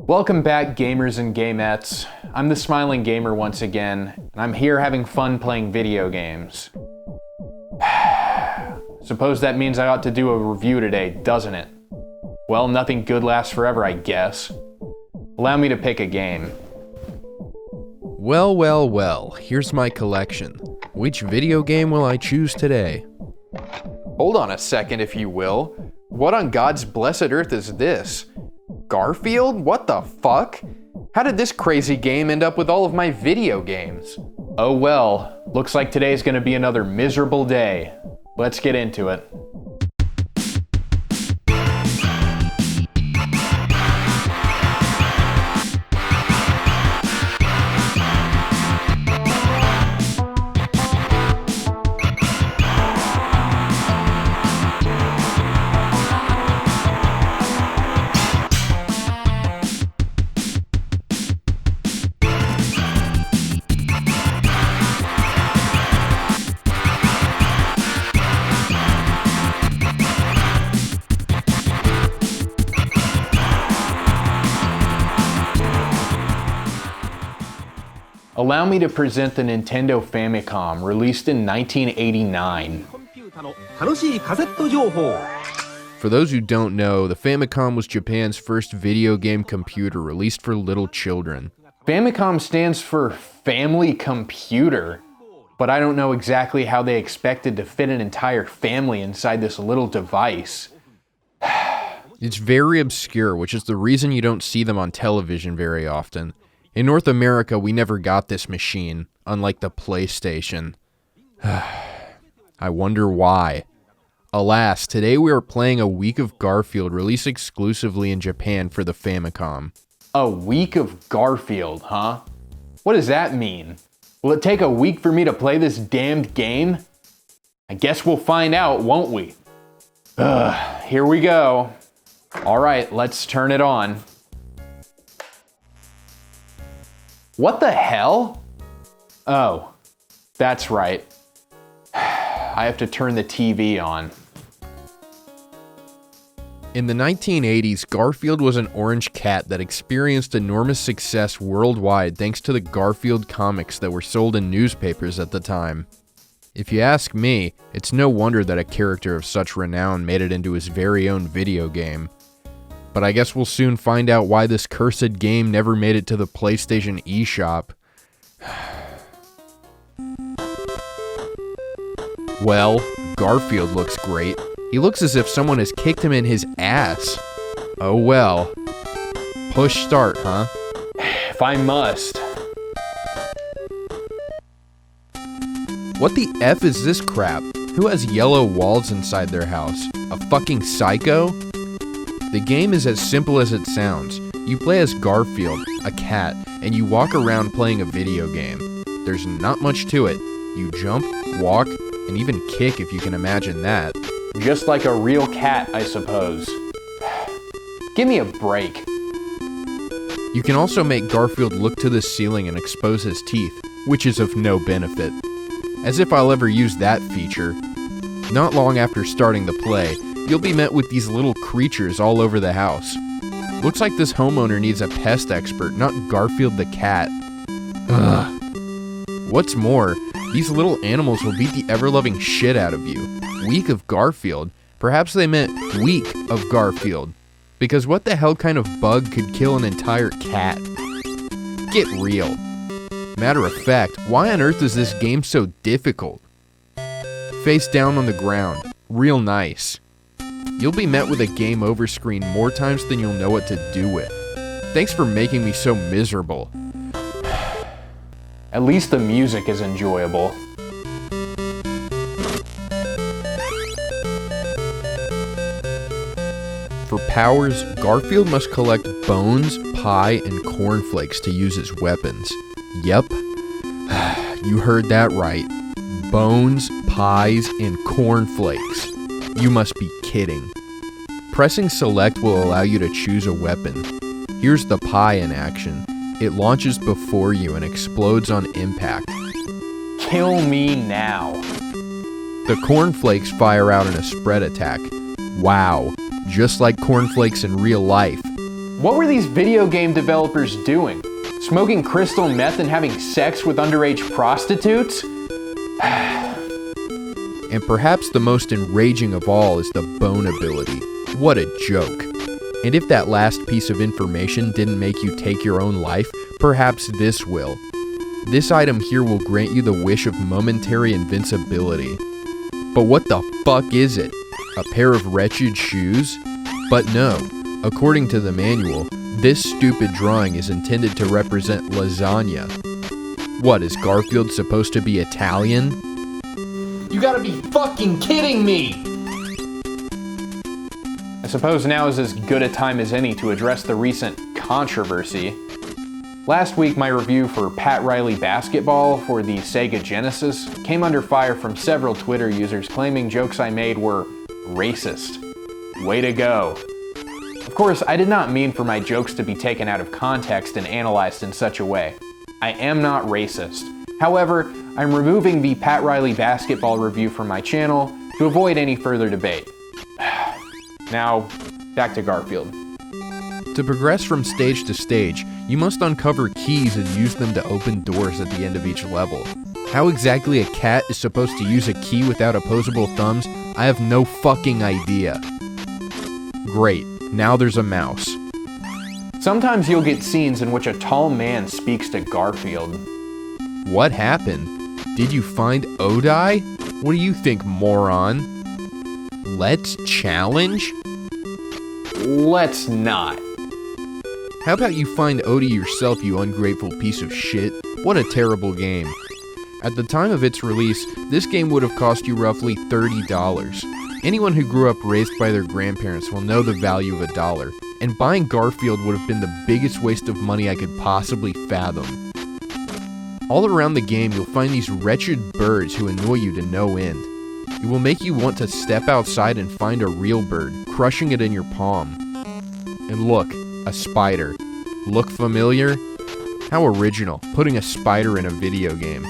Welcome back, gamers and gamettes. I'm the Smiling Gamer once again, and I'm here having fun playing video games. Suppose that means I ought to do a review today, doesn't it? Well, nothing good lasts forever, I guess. Allow me to pick a game. Well, here's my collection. Which video game will I choose today? Hold on a second, if you will. What on God's blessed earth is this? Garfield? What the fuck? How did this crazy game end up with all of my video games? Oh well, looks like today's gonna be another miserable day. Let's get into it. Allow me to present the Nintendo Famicom, released in 1989. For those who don't know, the Famicom was Japan's first video game computer released for little children. Famicom stands for Family Computer, but I don't know exactly how they expected to fit an entire family inside this little device. It's very obscure, which is the reason you don't see them on television very often. In North America, we never got this machine, unlike the PlayStation. I wonder why. Alas, today we are playing A Week of Garfield, released exclusively in Japan for the Famicom. A Week of Garfield, huh? What does that mean? Will it take a week for me to play this damned game? I guess we'll find out, won't we? Here we go. Alright, let's turn it on. What the hell? Oh, that's right. I have to turn the TV on. In the 1980s, Garfield was an orange cat that experienced enormous success worldwide thanks to the Garfield comics that were sold in newspapers at the time. If you ask me, it's no wonder that a character of such renown made it into his very own video game. But I guess we'll soon find out why this cursed game never made it to the PlayStation eShop. Well, Garfield looks great. He looks as if someone has kicked him in his ass. Oh well. Push start, huh? If I must. What the F is this crap? Who has yellow walls inside their house? A fucking psycho? The game is as simple as it sounds. You play as Garfield, a cat, and you walk around playing a video game. There's not much to it. You jump, walk, and even kick if you can imagine that. Just like a real cat, I suppose. Give me a break. You can also make Garfield look to the ceiling and expose his teeth, which is of no benefit. As if I'll ever use that feature. Not long after starting the play, you'll be met with these little creatures all over the house. Looks like this homeowner needs a pest expert, not Garfield the cat. Ugh. What's more, these little animals will beat the ever-loving shit out of you. Week of Garfield? Perhaps they meant Week of Garfield. Because what the hell kind of bug could kill an entire cat? Get real. Matter of fact, why on earth is this game so difficult? Face down on the ground. Real nice. You'll be met with a game over screen more times than you'll know what to do with. Thanks for making me so miserable. At least the music is enjoyable. For powers, Garfield must collect bones, pie, and cornflakes to use as weapons. Yep. You heard that right. Bones, pies, and cornflakes. You must be kidding. Pressing select will allow you to choose a weapon. Here's the pie in action. It launches before you and explodes on impact. Kill me now. The cornflakes fire out in a spread attack. Wow, just like cornflakes in real life. What were these video game developers doing? Smoking crystal meth and having sex with underage prostitutes? And perhaps the most enraging of all is the bone ability. What a joke. And if that last piece of information didn't make you take your own life, perhaps this will. This item here will grant you the wish of momentary invincibility. But what the fuck is it? A pair of wretched shoes? But no, according to the manual, this stupid drawing is intended to represent lasagna. What, is Garfield supposed to be Italian? You gotta be fucking kidding me! I suppose now is as good a time as any to address the recent controversy. Last week, my review for Pat Riley Basketball for the Sega Genesis came under fire from several Twitter users claiming jokes I made were racist. Way to go. Of course, I did not mean for my jokes to be taken out of context and analyzed in such a way. I am not racist. However, I'm removing the Pat Riley Basketball review from my channel to avoid any further debate. Now, back to Garfield. To progress from stage to stage, you must uncover keys and use them to open doors at the end of each level. How exactly a cat is supposed to use a key without opposable thumbs, I have no fucking idea. Great, now there's a mouse. Sometimes you'll get scenes in which a tall man speaks to Garfield. What happened? Did you find Odi? What do you think, moron? Let's challenge? Let's not. How about you find Odie yourself, you ungrateful piece of shit? What a terrible game. At the time of its release, this game would have cost you roughly $30. Anyone who grew up raised by their grandparents will know the value of $1, and buying Garfield would have been the biggest waste of money I could possibly fathom. All around the game, you'll find these wretched birds who annoy you to no end. It will make you want to step outside and find a real bird, crushing it in your palm. And look, a spider. Look familiar? How original, putting a spider in a video game.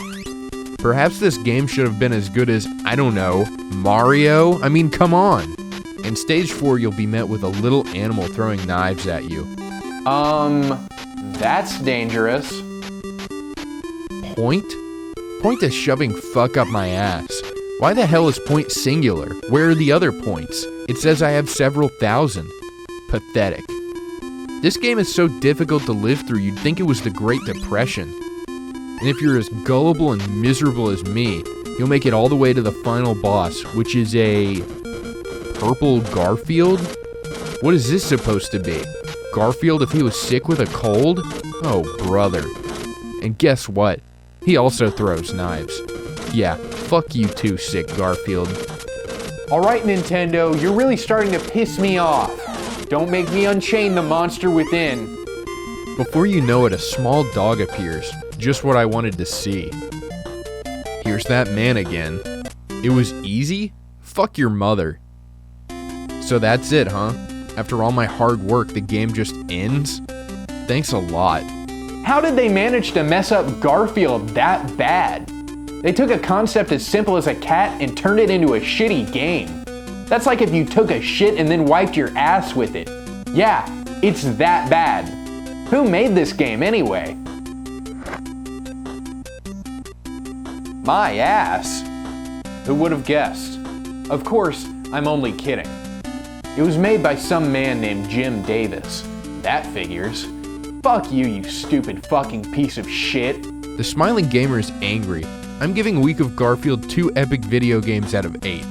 Perhaps this game should have been as good as, I don't know, Mario? I mean, come on! In stage 4, you'll be met with a little animal throwing knives at you. That's dangerous. Point? Point is shoving fuck up my ass. Why the hell is point singular? Where are the other points? It says I have several thousand. Pathetic. This game is so difficult to live through, you'd think it was the Great Depression. And if you're as gullible and miserable as me, you'll make it all the way to the final boss, which is a purple Garfield? What is this supposed to be? Garfield if he was sick with a cold? Oh, brother. And guess what? He also throws knives. Yeah, fuck you too, sick Garfield. Alright, Nintendo, you're really starting to piss me off. Don't make me unchain the monster within. Before you know it, a small dog appears. Just what I wanted to see. Here's that man again. It was easy? Fuck your mother. So that's it, huh? After all my hard work, the game just ends? Thanks a lot. How did they manage to mess up Garfield that bad? They took a concept as simple as a cat and turned it into a shitty game. That's like if you took a shit and then wiped your ass with it. Yeah, it's that bad. Who made this game anyway? My ass. Who would have guessed? Of course, I'm only kidding. It was made by some man named Jim Davis. That figures. Fuck you, you stupid fucking piece of shit. The smiling gamer is angry. I'm giving Week of Garfield 2 epic video games out of 8.